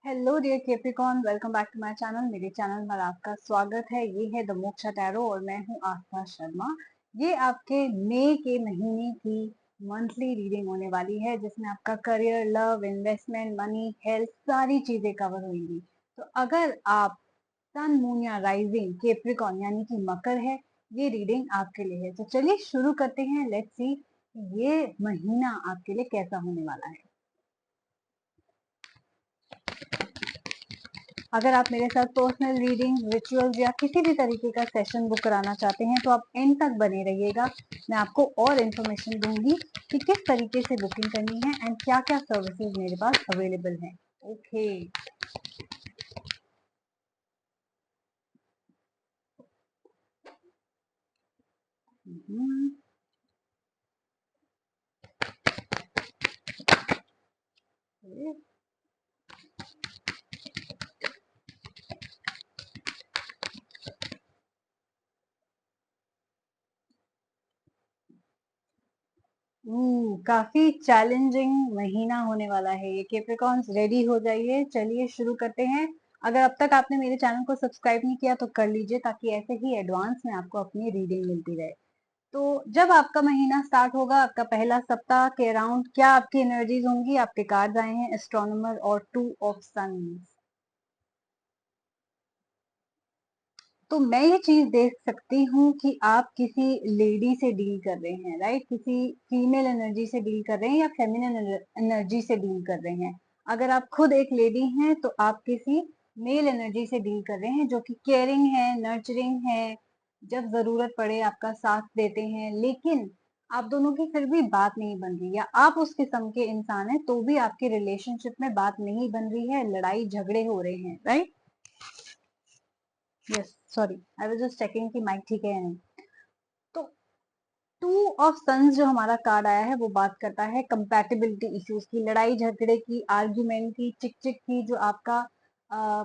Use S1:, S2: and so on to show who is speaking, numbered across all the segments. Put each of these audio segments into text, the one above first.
S1: Hello dear Capricorn, welcome back to my channel. मेरे channel पर आपका स्वागत है। ये है द मोक्षा टैरो और मैं हूँ आस्था शर्मा। ये आपके मई के महीने की मंथली रीडिंग होने वाली है, जिसमें आपका career, love, investment, money, health सारी चीजें कवर होंगी। तो अगर आप सन, मून या राइजिंग कैप्रिकॉर्न यानी कि मकर है, ये रीडिंग आपके लिए है। तो चलिए शुरू करते हैं। लेट्स सी ये महीना आपके लिए कैसा होने वाला है। अगर आप मेरे साथ पर्सनल रीडिंग, रिचुअल्स या किसी भी तरीके का सेशन बुक कराना चाहते हैं तो आप एंड तक बने रहिएगा। मैं आपको और इन्फॉर्मेशन दूंगी कि किस तरीके से बुकिंग करनी है एंड क्या क्या सर्विसेज मेरे पास अवेलेबल हैं। ओके। काफी चैलेंजिंग महीना होने वाला है ये। कैप्रिकॉर्न्स रेडी हो जाइए, चलिए शुरू करते हैं। अगर अब तक आपने मेरे चैनल को सब्सक्राइब नहीं किया तो कर लीजिए, ताकि ऐसे ही एडवांस में आपको अपनी रीडिंग मिलती रहे। तो जब आपका महीना स्टार्ट होगा, आपका पहला सप्ताह के अराउंड क्या आपकी एनर्जीज होंगी। आपके कार्ड्स आए हैं एस्ट्रोनॉमर और 2 ऑफ सन्स। तो मैं ये चीज देख सकती हूँ कि आप किसी लेडी से डील कर रहे हैं, राइट। किसी फीमेल एनर्जी से डील कर रहे हैं या फेमिनिन एनर्जी से डील कर रहे हैं। अगर आप खुद एक लेडी हैं तो आप किसी मेल एनर्जी से डील कर रहे हैं, जो कि केयरिंग है, नर्चरिंग है, जब जरूरत पड़े आपका साथ देते हैं। लेकिन आप दोनों की फिर भी बात नहीं बन रही, या आप उस किस्म के इंसान हैं तो भी आपके रिलेशनशिप में बात नहीं बन रही है, लड़ाई झगड़े हो रहे हैं, right. Yes, sorry, I was just checking कि माइक ठीक है या नहीं। तो 2 ऑफ सन्स जो हमारा कार्ड आया है वो बात करता है कंपैटिबिलिटी इश्यूज की, लड़ाई झगड़े की, आर्ग्यूमेंट की, चिक चिक की, जो आपका आ,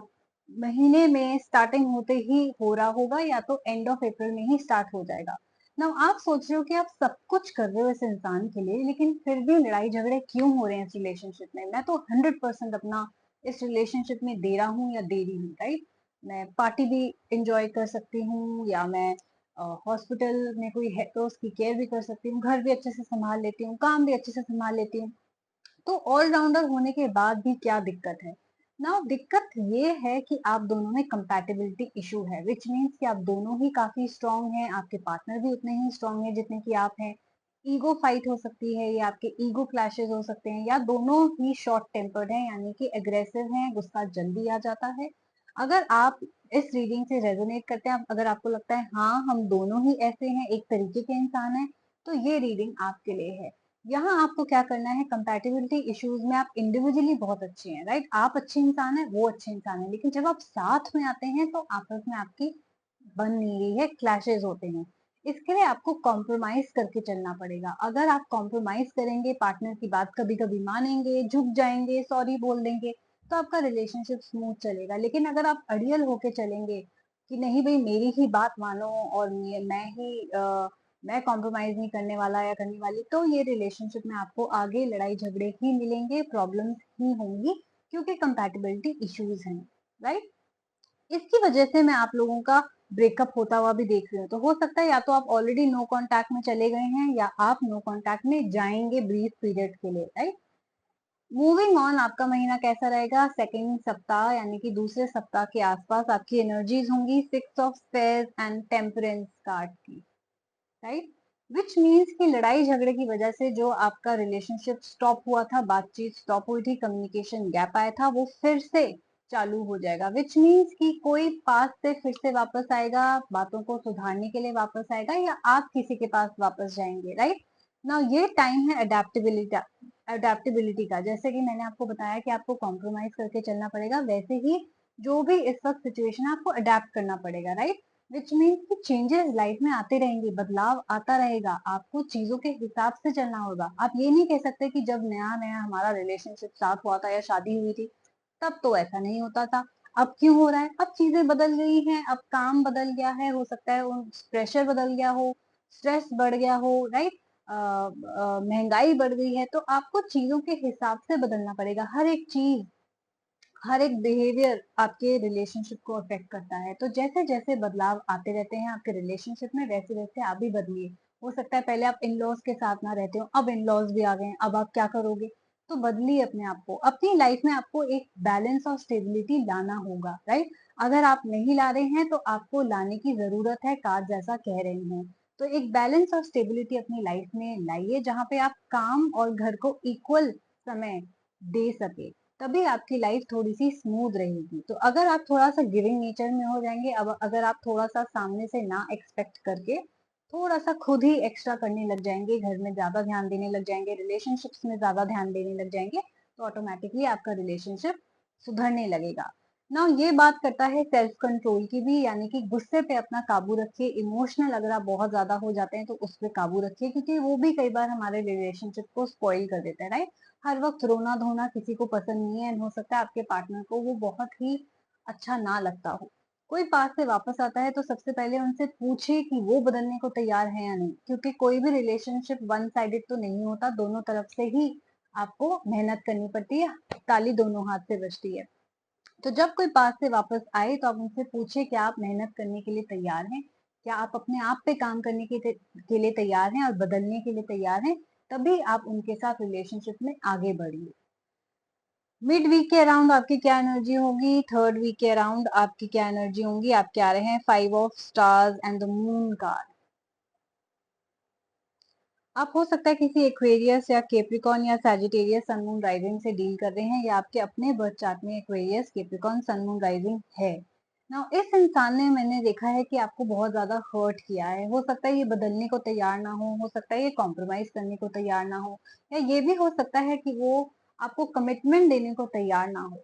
S1: महीने में स्टार्टिंग होते ही हो रहा होगा, या तो एंड ऑफ अप्रैल में ही स्टार्ट हो जाएगा। ना आप सोच रहे हो कि आप सब कुछ कर रहे हो इस इंसान के लिए, लेकिन फिर भी लड़ाई झगड़े क्यों हो रहे हैं इस रिलेशनशिप में। मैं तो 100% अपना इस रिलेशनशिप में दे रहा हूँ या दे रही हूँ, राइट। मैं पार्टी भी इंजॉय कर सकती हूँ, या मैं हॉस्पिटल में कोई है तो उसकी केयर भी कर सकती हूँ, घर भी अच्छे से संभाल लेती हूँ, काम भी अच्छे से संभाल लेती हूँ। तो ऑलराउंडर होने के बाद भी क्या दिक्कत है। ना दिक्कत ये है कि आप दोनों में कंपैटिबिलिटी इशू है, विच मीन्स कि आप दोनों ही काफी स्ट्रांग हैं, आपके पार्टनर भी उतने ही स्ट्रांग हैं जितने कि आप हैं। ईगो फाइट हो सकती है, या आपके ईगो क्लैशेस हो सकते हैं, या दोनों ही शॉर्ट टेम्पर्ड हैं, यानी कि एग्रेसिव हैं, गुस्सा जल्दी आ जाता है। अगर आप इस रीडिंग से रेजोनेट करते हैं, अगर आपको लगता है हाँ हम दोनों ही ऐसे हैं, एक तरीके के इंसान हैं, तो ये रीडिंग आपके लिए है। यहाँ आपको क्या करना है, कंपैटिबिलिटी इश्यूज में आप इंडिविजुअली बहुत अच्छे हैं, राइट। आप अच्छे इंसान है, वो अच्छे इंसान है, लेकिन जब आप साथ में आते हैं तो आपस में आपकी बन नहीं रही है, क्लैशेस होते हैं। इसके लिए आपको कॉम्प्रोमाइज करके चलना पड़ेगा। अगर आप कॉम्प्रोमाइज करेंगे, पार्टनर की बात कभी कभी मानेंगे, झुक जाएंगे, सॉरी बोल देंगे, तो आपका रिलेशनशिप स्मूथ चलेगा। लेकिन अगर आप अड़ियल होके चलेंगे कि नहीं भाई मेरी ही बात मानो और मैं कॉम्प्रोमाइज नहीं करने वाला या करने वाली, तो ये रिलेशनशिप में आपको आगे लड़ाई झगड़े ही मिलेंगे, प्रॉब्लम्स ही होंगी, क्योंकि कंपैटिबिलिटी इश्यूज हैं, राइट। इसकी वजह से मैं आप लोगों का ब्रेकअप होता हुआ भी देख रही हूँ। तो हो सकता है या तो आप ऑलरेडी नो कांटेक्ट में चले गए हैं, या आप नो कांटेक्ट में जाएंगे ब्रीफ पीरियड के लिए, राइट। मूविंग ऑन, आपका महीना कैसा रहेगा। सेकेंड सप्ताह यानी कि दूसरे सप्ताह के आसपास आपकी एनर्जीज होंगी 6 of spares and Temperance card की, राइट। विच मीन्स कि लड़ाई झगड़े की वजह से जो आपका रिलेशनशिप स्टॉप हुआ था, बातचीत स्टॉप हुई थी, कम्युनिकेशन गैप आया था, वो फिर से चालू हो जाएगा। विच मीन्स कि कोई पास से फिर से वापस आएगा, बातों को सुधारने के लिए वापस आएगा, या आप किसी के पास वापस जाएंगे, राइट ना। ये टाइम है अडेप्टेबिलिटी का। जैसे कि मैंने आपको बताया कि आपको कॉम्प्रोमाइज करके चलना पड़ेगा, वैसे ही जो भी इस वक्त सिचुएशन है आपको अडेप्ट करना पड़ेगा, राइट। विच मीन्स कि चेंजेस लाइफ में आते रहेंगे, बदलाव आता रहेगा, आपको चीजों के हिसाब से चलना होगा। आप ये नहीं कह सकते कि जब नया नया हमारा रिलेशनशिप स्टार्ट हुआ था या शादी हुई थी तब तो ऐसा नहीं होता था, अब क्यों हो रहा है। अब चीजें बदल गई हैं, अब काम बदल गया है, हो सकता है प्रेशर बदल गया हो, स्ट्रेस बढ़ गया हो, राइट। महंगाई बढ़ गई है, तो आपको चीजों के हिसाब से बदलना पड़ेगा। हर एक चीज हर एक बिहेवियर आपके रिलेशनशिप को अफेक्ट करता है। तो जैसे जैसे बदलाव आते रहते हैं आपके रिलेशनशिप में, वैसे वैसे आप भी बदलिए। हो सकता है पहले आप इन लॉज के साथ ना रहते हो, अब इन लॉज भी आ गए हैं, अब आप क्या करोगे? तो बदलिए अपने आप को। अपनी लाइफ में आपको एक बैलेंस और स्टेबिलिटी लाना होगा, राइट? अगर आप नहीं ला रहे हैं तो आपको लाने की जरूरत है, कार जैसा कह रहे हैं। तो एक बैलेंस और स्टेबिलिटी अपनी लाइफ में लाइए, जहाँ पे आप काम और घर को इक्वल समय दे सके। तभी आपकी लाइफ थोड़ी सी स्मूथ रहेगी। तो अगर आप थोड़ा सा गिविंग नेचर में हो जाएंगे, अब अगर आप थोड़ा सा सामने से ना एक्सपेक्ट करके थोड़ा सा खुद ही एक्स्ट्रा करने लग जाएंगे, घर में ज्यादा ध्यान देने लग जाएंगे, रिलेशनशिप्स में ज्यादा ध्यान देने लग जाएंगे, तो ऑटोमेटिकली आपका रिलेशनशिप सुधरने लगेगा ना। ये बात करता है सेल्फ कंट्रोल की भी, यानी कि गुस्से पे अपना काबू रखिए। इमोशनल अगर आप बहुत ज्यादा हो जाते हैं तो उस पर काबू रखिए, क्योंकि वो भी कई बार हमारे रिलेशनशिप को स्पॉइल कर देता है, राइट? हर वक्त रोना धोना किसी को पसंद नहीं है, एंड हो सकता है आपके पार्टनर को वो बहुत ही अच्छा ना लगता हो। कोई पास से वापस आता है तो सबसे पहले उनसे पूछे कि वो बदलने को तैयार है या नहीं, क्योंकि कोई भी रिलेशनशिप वन साइडेड तो नहीं होता, दोनों तरफ से ही आपको मेहनत करनी पड़ती है, ताली दोनों हाथ से बजती है। तो जब कोई पास से वापस आए तो आप उनसे पूछे क्या आप मेहनत करने के लिए तैयार हैं, क्या आप अपने आप पे काम करने के लिए तैयार हैं और बदलने के लिए तैयार हैं। तभी आप उनके साथ रिलेशनशिप में आगे बढ़िए। मिड वीक के अराउंड आपकी क्या एनर्जी होगी, थर्ड वीक के अराउंड आपकी क्या एनर्जी होंगी? आपके आ रहे हैं 5 of stars and the moon card. आप हो सकता है किसी एक्वेरियस या केप्रिकॉन या सैजिटेरियस सन मून राइजिंग से डील कर रहे हैं, या आपके अपने बर्थ चार्ट में Aquarius Capricorn sun moon rising है ना। इस इंसान ने, मैंने देखा है कि आपको बहुत ज्यादा हर्ट किया है। हो सकता है ये बदलने को तैयार ना हो सकता है ये कॉम्प्रोमाइज करने को तैयार ना हो, या ये भी हो सकता है कि वो आपको कमिटमेंट देने को तैयार ना हो।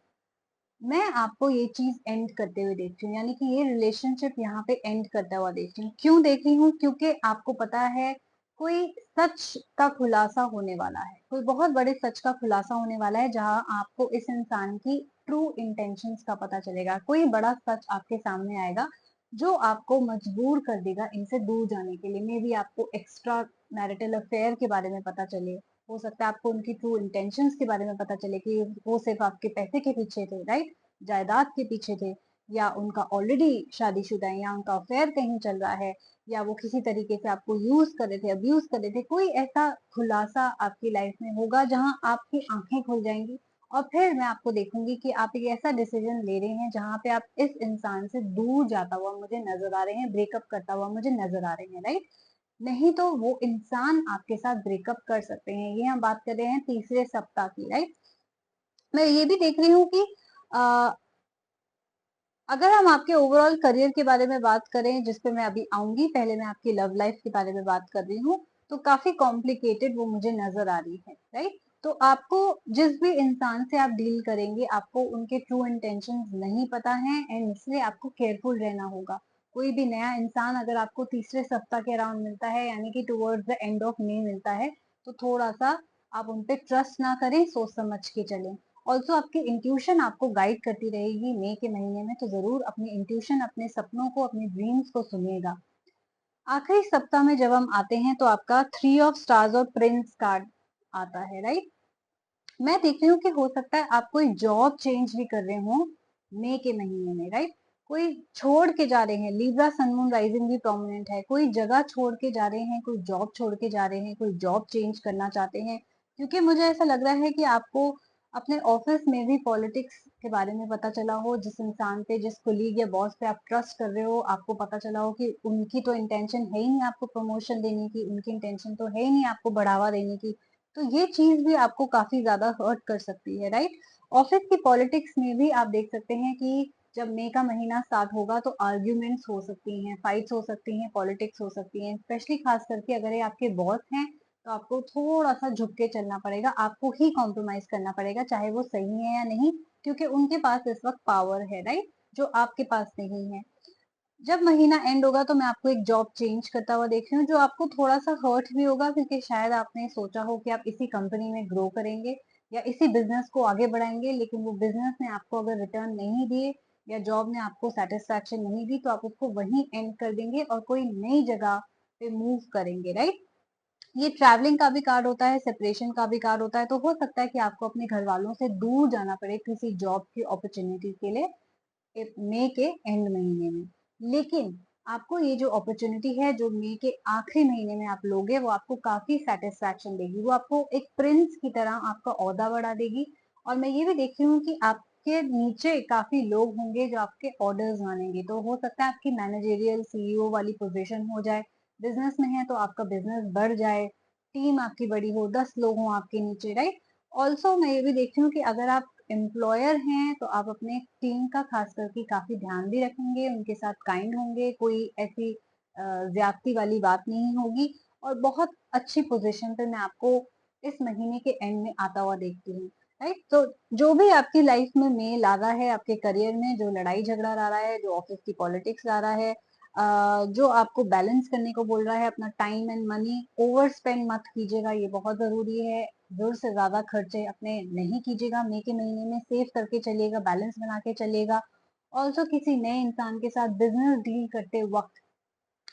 S1: मैं आपको ये चीज एंड करते हुए देखती हूँ, यानी कि ये रिलेशनशिप यहाँ पे एंड करता हुआ देखती हूँ। क्यों देख रही हूँ? क्योंकि आपको पता है कोई सच का खुलासा होने वाला है, कोई बहुत बड़े सच का खुलासा होने वाला है, जहाँ आपको इस इंसान की ट्रू इंटेंशंस का पता चलेगा। कोई बड़ा सच आपके सामने आएगा जो आपको मजबूर कर देगा इनसे दूर जाने के लिए। मे बी आपको एक्स्ट्रा मैरिटल अफेयर के बारे में पता चले, हो सकता है आपको उनकी ट्रू इंटेंशंस के बारे में पता चले कि वो सिर्फ आपके पैसे के पीछे थे, राइट? जायदाद के पीछे थे, या उनका ऑलरेडी शादीशुदा है, या उनका अफेयर कहीं चल रहा है, या वो किसी तरीके से आपको यूज कर रहे थे, अब्यूज कर रहे थे। कोई ऐसा खुलासा आपकी लाइफ में होगा जहां आपकी आंखें खुल जाएंगी, और फिर मैं आपको देखूंगी कि आप एक ऐसा डिसीजन ले रहे हैं जहां पे आप इस इंसान से दूर जाता हुआ मुझे नजर आ रहे हैं, ब्रेकअप करता हुआ मुझे नजर आ रहे हैं, राइट? नहीं तो वो इंसान आपके साथ ब्रेकअप कर सकते हैं। ये हम बात कर रहे हैं तीसरे सप्ताह की, राइट? मैं ये भी देख रही हूँ कि अगर हम आपके ओवरऑल करियर के बारे में बात करें, जिस पे मैं अभी आऊंगी, पहले मैं आपकी लव लाइफ के बारे में बात कर रही हूँ, तो काफी कॉम्प्लिकेटेड वो मुझे नजर आ रही है, राइट? तो आपको जिस भी इंसान से आप डील करेंगे, आपको उनके ट्रू इंटेंशंस नहीं पता है, एंड इसलिए आपको केयरफुल रहना होगा। कोई भी नया इंसान अगर आपको तीसरे सप्ताह के अराउंड मिलता है, यानी कि towards the end of May मिलता है, तो थोड़ा सा आप उन पे ट्रस्ट ना करें, सोच समझ के चलें। ऑल्सो आपकी इंट्यूशन आपको गाइड करती रहेगी मई के महीने में, तो जरूर अपनी इंट्यूशन, अपने सपनों को, अपने ड्रीम्स को सुनिएगा। आखिरी सप्ताह में जब हम आते हैं तो आपका 3 ऑफ स्टार्स और प्रिंस कार्ड आता है, राइट? मैं देख रही हूँ कि हो सकता है आप कोई जॉब चेंज भी कर रहे हो मई के महीने में, राइट? कोई छोड़ के जा रहे हैं, लिब्रा सन मून राइजिंग भी प्रोमिनेंट है, कोई जगह छोड़ के जा रहे हैं, कोई जॉब छोड़ के जा रहे हैं, कोई जॉब चेंज करना चाहते हैं। क्योंकि मुझे ऐसा लग रहा है कि आपको अपने ऑफिस में भी पॉलिटिक्स के बारे में पता चला हो, जिस इंसान पे, जिस कोलीग या बॉस पे आप ट्रस्ट कर रहे हो, आपको पता चला हो कि उनकी तो इंटेंशन है ही नहीं आपको प्रमोशन देने की, उनकी इंटेंशन तो है ही नहीं आपको बढ़ावा देने की। तो ये चीज भी आपको काफी ज्यादा हर्ट कर सकती है, राइट? ऑफिस की पॉलिटिक्स में भी आप देख सकते हैं कि जब मई का महीना स्टार्ट होगा तो आर्ग्यूमेंट्स हो सकती हैं, फाइट्स हो सकती हैं, पॉलिटिक्स हो सकती हैं। स्पेशली खास करके अगर ये आपके बॉस हैं, तो आपको थोड़ा सा झुक के चलना पड़ेगा, आपको ही कॉम्प्रोमाइज करना पड़ेगा, चाहे वो सही है या नहीं, क्योंकि उनके पास इस वक्त पावर है, राइट? जो आपके पास नहीं है। जब महीना एंड होगा तो मैं आपको एक जॉब चेंज करता हुआ देख रही हूँ, जो आपको थोड़ा सा हर्ट भी होगा, क्योंकि शायद आपने सोचा हो कि आप इसी कंपनी में ग्रो करेंगे या इसी बिजनेस को आगे बढ़ाएंगे, लेकिन वो बिजनेस ने आपको अगर रिटर्न नहीं दिए, या जॉब ने आपको सेटिस्फैक्शन नहीं दी, तो आप उसको वहीं एंड कर देंगे और कोई नई जगह पे मूव करेंगे, राइट? ये ट्रैवलिंग का भी कार्ड होता है, सेपरेशन का भी कार्ड होता है। तो हो सकता है कि आपको अपने घर वालों से दूर जाना पड़े किसी जॉब की अपॉर्चुनिटी के लिए मई के एंड महीने में। लेकिन आपको ये जो अपॉर्चुनिटी है जो मई के आखिरी महीने में आप लोगे, वो आपको काफी सेटिस्फैक्शन देगी, वो आपको एक प्रिंस की तरह आपका ओहदा बढ़ा देगी। और मैं ये भी देख रही हूँ कि आपके नीचे काफी लोग होंगे जो आपके ऑर्डर्स मानेंगे। तो हो सकता है आपकी मैनेजेरियल सीईओ वाली पोजीशन हो जाए, बिजनेस में है तो आपका बिजनेस बढ़ जाए, टीम आपकी बड़ी हो, 10 लोग हों आपके नीचे, राइट। ऑल्सो मैं ये भी देखती हूँ कि अगर आप एम्प्लॉयर हैं तो आप अपने टीम का खास करके काफी ध्यान भी रखेंगे, उनके साथ काइंड होंगे, कोई ऐसी ज्यादती वाली बात नहीं होगी। और बहुत अच्छी पोजीशन पे मैं आपको इस महीने के एंड में आता हुआ देखती हूँ, राइट। तो जो भी आपकी लाइफ में मेल आ रहा है, आपके करियर में जो लड़ाई झगड़ा आ रहा है, जो ऑफिस की पॉलिटिक्स आ रहा है, जो आपको बैलेंस करने को बोल रहा है अपना time and money, over spend मत कीजिएगा, ये बहुत जरूरी है। जरूर से ज्यादा खर्चे अपने नहीं कीजिएगा, मई के महीने में सेव करके चलिएगा, बैलेंस बना के चलिएगा। ऑल्सो किसी नए इंसान के साथ बिजनेस डील करते वक्त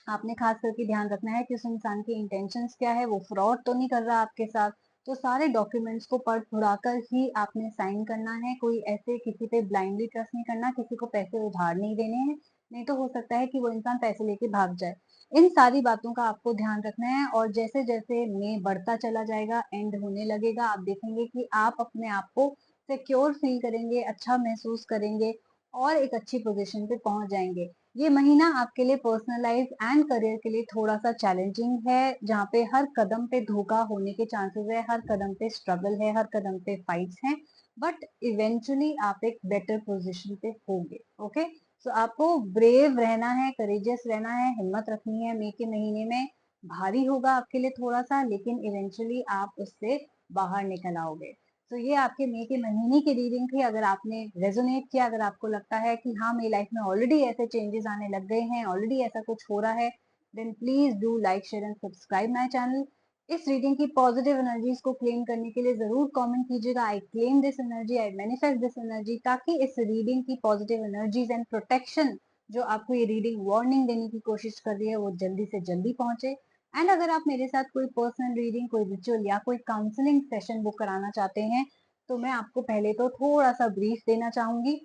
S1: आपने खास करके ध्यान रखना है कि उस इंसान की इंटेंशंस क्या है, वो फ्रॉड तो नहीं कर रहा आपके साथ। तो सारे डॉक्यूमेंट्स को पढ़ पुढ़ा कर ही आपने साइन करना है, कोई ऐसे किसी पे ब्लाइंडली ट्रस्ट नहीं करना, किसी को पैसे उधार नहीं देने हैं, नहीं तो हो सकता है कि वो इंसान पैसे लेके भाग जाए। इन सारी बातों का आपको ध्यान रखना है। और जैसे जैसे मई बढ़ता चला जाएगा, एंड होने लगेगा, आप देखेंगे कि आप अपने आप को सिक्योर फील करेंगे, अच्छा महसूस करेंगे और एक अच्छी पोजीशन पे पहुंच जाएंगे। ये महीना आपके लिए पर्सनल लाइफ एंड करियर के लिए थोड़ा सा चैलेंजिंग है, जहाँ पे हर कदम पे धोखा होने के चांसेस है, हर कदम पे स्ट्रगल है, हर कदम पे फाइट्स हैं। बट इवेंचुअली आप एक बेटर पोजीशन पे होंगे। ओके, सो आपको ब्रेव रहना है, करेजियस रहना है, हिम्मत रखनी है। मई के महीने में भारी होगा आपके लिए थोड़ा सा, लेकिन इवेंचुअली आप उससे बाहर निकल आओगे। तो ये आपके मई के महीने की रीडिंग थी। अगर आपने रेजोनेट किया, अगर आपको लगता है कि हाँ मेरी लाइफ में ऑलरेडी ऐसे चेंजेस आने लग गए हैं, ऑलरेडी ऐसा कुछ हो रहा है, then please do like share and subscribe my channel. इस रीडिंग की पॉजिटिव एनर्जीज को क्लेम करने के लिए जरूर कमेंट कीजिएगा, I claim this energy, I manifest this energy, ताकि इस रीडिंग की पॉजिटिव एनर्जीज एंड प्रोटेक्शन जो आपको ये रीडिंग वार्निंग देने की कोशिश कर रही है वो जल्दी से जल्दी पहुंचे। एंड अगर आप मेरे साथ कोई पर्सनल रीडिंग, कोई रिचुअल या कोई काउंसलिंग सेशन बुक कराना चाहते हैं, तो मैं आपको पहले तो थोड़ा सा ब्रीफ देना चाहूंगी।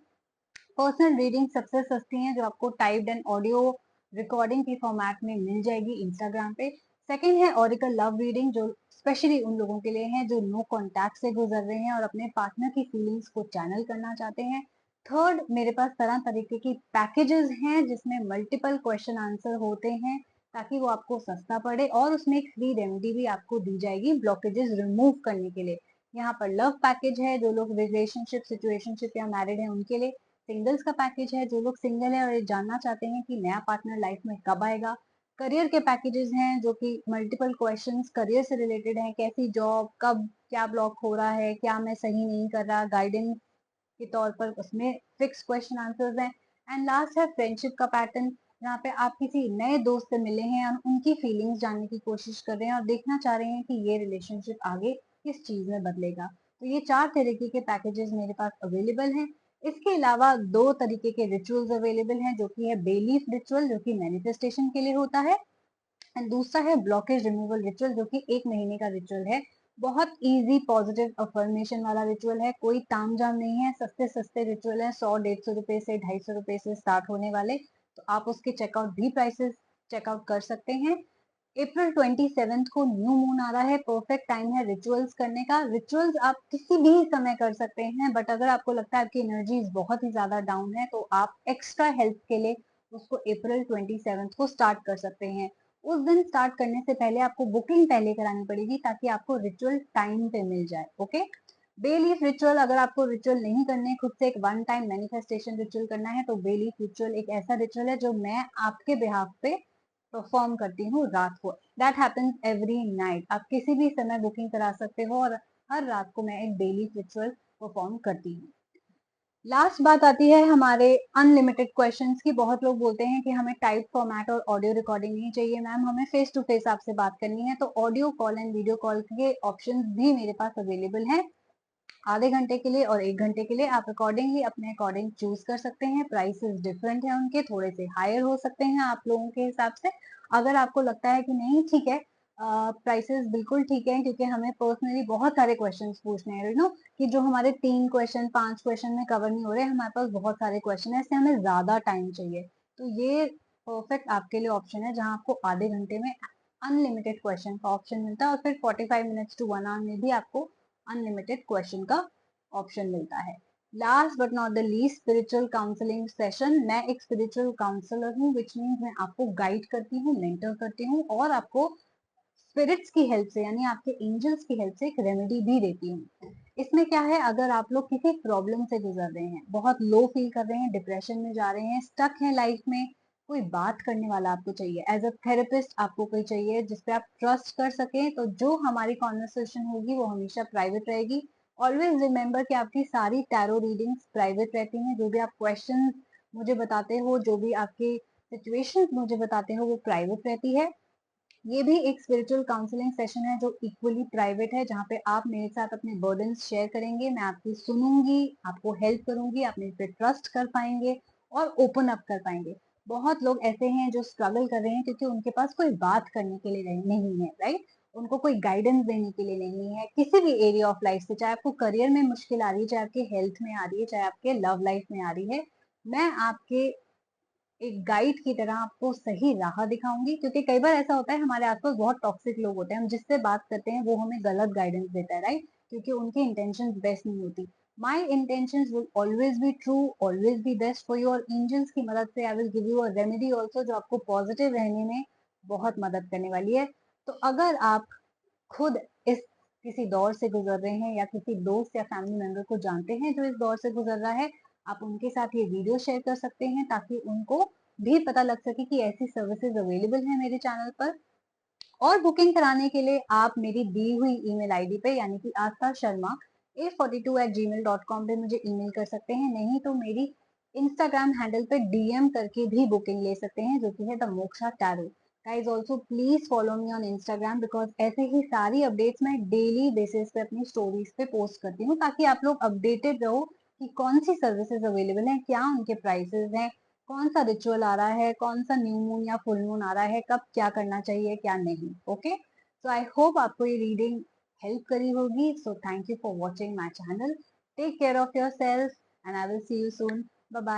S1: पर्सनल रीडिंग सबसे सस्ती है, जो आपको टाइप्ड एंड ऑडियो रिकॉर्डिंग की फॉर्मेट में मिल जाएगी इंस्टाग्राम पे। सेकंड है ऑरिकल लव रीडिंग, जो स्पेशली उन लोगों के लिए है जो नो कांटेक्ट से गुजर रहे हैं और अपने पार्टनर की फीलिंग्स को चैनल करना चाहते हैं। थर्ड, मेरे पास तरह तरीके की पैकेजेस हैं जिसमें मल्टीपल क्वेश्चन आंसर होते हैं, ताकि वो आपको सस्ता पड़े, और उसमें एक फ्री रेमेडी भी आपको दी जाएगी ब्लॉकेजेस रिमूव करने के लिए। यहाँ पर लव पैकेज है, जो लोग रिलेशनशिप, सिचुएशनशिप या मैरिड है उनके लिए। सिंगल्स का पैकेज है, जो लोग सिंगल है और ये जानना चाहते हैं कि नया पार्टनर लाइफ में कब आएगा। करियर के पैकेजेस हैं, जो कि मल्टीपल क्वेश्चंस करियर से रिलेटेड हैं, कैसी जॉब, कब क्या ब्लॉक हो रहा है, क्या मैं सही नहीं कर रहा, गाइडेंस के तौर पर उसमें फिक्स क्वेश्चन आंसर्स हैं। एंड लास्ट है फ्रेंडशिप का पैटर्न, जहाँ पे आप किसी नए दोस्त से मिले हैं और उनकी फीलिंग्स जानने की कोशिश कर रहे हैं और देखना चाह रहे हैं कि ये रिलेशनशिप आगे किस चीज में बदलेगा। तो ये 4 तरीके के पैकेजेस मेरे पास अवेलेबल हैं। इसके अलावा 2 तरीके के रिचुअल्स अवेलेबल हैं, जो कि है बेलीफ रिचुअल, जो कि मैनिफेस्टेशन के लिए होता है, एंड दूसरा है ब्लॉकेज रिमूवल रिचुअल, जो कि 1 महीने का रिचुअल है। बहुत इजी पॉजिटिव अफर्मेशन वाला रिचुअल है, कोई तामझाम नहीं है, सस्ते सस्ते रिचुअल है, 100-150 रुपए से 250 रुपए से स्टार्ट होने वाले। तो आप उसके चेकआउट भी प्राइसेस चेकआउट कर सकते हैं। April 27 को न्यू मून आ रहा है, परफेक्ट टाइम है रिचुअल्स करने का। रिचुअल्स आप किसी भी समय कर सकते हैं, बट अगर आपको लगता है आपकी एनर्जी बहुत ही ज्यादा डाउन है, तो आप एक्स्ट्रा हेल्प के लिए उसको April 27 को स्टार्ट कर सकते हैं। उस दिन स्टार्ट करने से पहले आपको बुकिंग पहले करानी पड़ेगी, ताकि आपको रिचुअल टाइम पे मिल जाए। ओके, बेलीफ रिचुअल, अगर आपको रिचुअल नहीं करने, खुद से एक वन टाइम मैनिफेस्टेशन रिचुअल करना है, तो बेलीफ रिचुअल एक ऐसा रिचुअल है जो मैं आपके बिहाफ पे परफॉर्म करती हूँ रात को। दैट हैपेंस एवरी नाइट, आप किसी भी समय बुकिंग करा सकते हो, और हर रात को मैं एक बेलीफ रिचुअल परफॉर्म करती हूँ। लास्ट बात आती है हमारे अनलिमिटेड क्वेश्चंस की। बहुत लोग बोलते हैं कि हमें टाइप फॉर्मेट और ऑडियो रिकॉर्डिंग नहीं चाहिए मैम, हमें फेस टू फेस आपसे बात करनी है। तो audio call and video call के ऑप्शंस भी मेरे पास अवेलेबल हैं, आधे घंटे के लिए और 1 घंटे के लिए। आप अकॉर्डिंगली अपने अकॉर्डिंग चूज कर सकते हैं। प्राइसेस डिफरेंट है उनके, थोड़े से हायर हो सकते हैं आप लोगों के हिसाब से। अगर आपको लगता है कि नहीं ठीक है, प्राइसेस बिल्कुल ठीक है, क्योंकि हमें पर्सनली बहुत सारे क्वेश्चंस पूछने हैं, कि जो हमारे 3 क्वेश्चन 5 क्वेश्चन में कवर नहीं हो रहे, हमारे पास बहुत सारे क्वेश्चन है, इससे हमें ज्यादा टाइम चाहिए। तो ये परफेक्ट आपके लिए ऑप्शन है, जहां आपको आधे घंटे में अनलिमिटेड क्वेश्चन का ऑप्शन मिलता है, और फिर 45 मिनट्स टू 1 आवर में भी आपको अनलिमिटेड क्वेश्चन का ऑप्शन मिलता है। Last but not the least, spiritual counselling session. मैं एक स्पिरिचुअल काउंसलर हूँ, विच मीन्स मैं आपको गाइड करती हूँ, मेंटर करती हूँ, और आपको स्पिरिट्स की हेल्प से, यानी आपके एंजल्स की हेल्प से एक रेमेडी भी देती हूँ। इसमें क्या है, अगर आप लोग किसी प्रॉब्लम से गुजर रहे हैं, बहुत लो फील कर रहे हैं, डिप्रेशन में जा रहे हैं, स्टक हैं लाइफ में, कोई बात करने वाला आपको चाहिए, एज अ थेरेपिस्ट आपको कोई चाहिए जिसपे आप ट्रस्ट कर सकें, तो जो हमारी कॉन्वर्सेशन होगी वो हमेशा प्राइवेट रहेगी। ऑलवेज रिमेम्बर कि आपकी सारी टैरो रीडिंग्स प्राइवेट रहती हैं, जो भी आप क्वेश्चन मुझे बताते हो, जो भी आपके सिचुएशन मुझे बताते हो, वो प्राइवेट रहती है। ये भी एक स्पिरिचुअल काउंसलिंग सेशन है जो इक्वली प्राइवेट है, जहाँ पे आप मेरे साथ अपने बर्डन्स शेयर करेंगे, मैं आपकी सुनूंगी, आपको हेल्प करूंगी, आप मेरे पे ट्रस्ट कर पाएंगे और ओपन अप कर पाएंगे। बहुत लोग ऐसे हैं जो स्ट्रगल कर रहे हैं, क्योंकि उनके पास कोई बात करने के लिए नहीं है, राइट? उनको कोई गाइडेंस देने के लिए नहीं है, किसी भी एरिया ऑफ लाइफ से, चाहे आपको करियर में मुश्किल आ रही है, चाहे आपके हेल्थ में आ रही है, चाहे आपके लव लाइफ में आ रही है, मैं आपके एक गाइड की तरह आपको सही राह दिखाऊंगी। क्योंकि कई बार ऐसा होता है, हमारे आसपास बहुत टॉक्सिक लोग होते हैं, हम जिससे बात करते हैं वो हमें गलत गाइडेंस देता है, राइट? क्योंकि उनकी इंटेंशंस बेस्ट नहीं होती। My intentions will always be true, always be best for you, और एंजल्स की मदद से I will give you a remedy also, जो आपको पॉजिटिव रहने में बहुत मदद करने वाली है। तो अगर आप खुद इस किसी दौर से गुजर रहे हैं, या किसी दोस्त या फैमिली मेंबर को जानते हैं जो इस दौर से गुजर रहा है, आप उनके साथ ये वीडियो शेयर कर सकते हैं, ताकि उनको भी पता लग सके कि ऐसी सर्विसेज अवेलेबल है मेरे चैनल पर। और बुकिंग कराने के लिए आप मेरी दी हुई ईमेल आईडी पे, यानी कि आस्था शर्मा a42@gmail.com पे मुझे ईमेल कर सकते हैं, नहीं तो मेरी इंस्टाग्राम हैंडल पे डीएम करके भी बुकिंग ले सकते हैं, जो कि है the moksha tarot. Guys also please follow me on Instagram, because ऐसे ही सारी अपडेट्स मैं डेली बेसिस पे अपनी स्टोरीज पे पोस्ट करती हूँ, ताकि आप लोग अपडेटेड रहो कि कौन सी सर्विसेज अवेलेबल हैं, क्या उनके प्राइसेस हैं, कौन सा रिचुअल आ रहा है, कौन सा न्यू मून या फुल मून आ रहा है, कब क्या करना चाहिए क्या नहीं। ओके, सो आई होप आपको ये रीडिंग हेल्प करी होगी। So thank you for watching my channel, take care of yourself, and I will see you soon. Bye bye.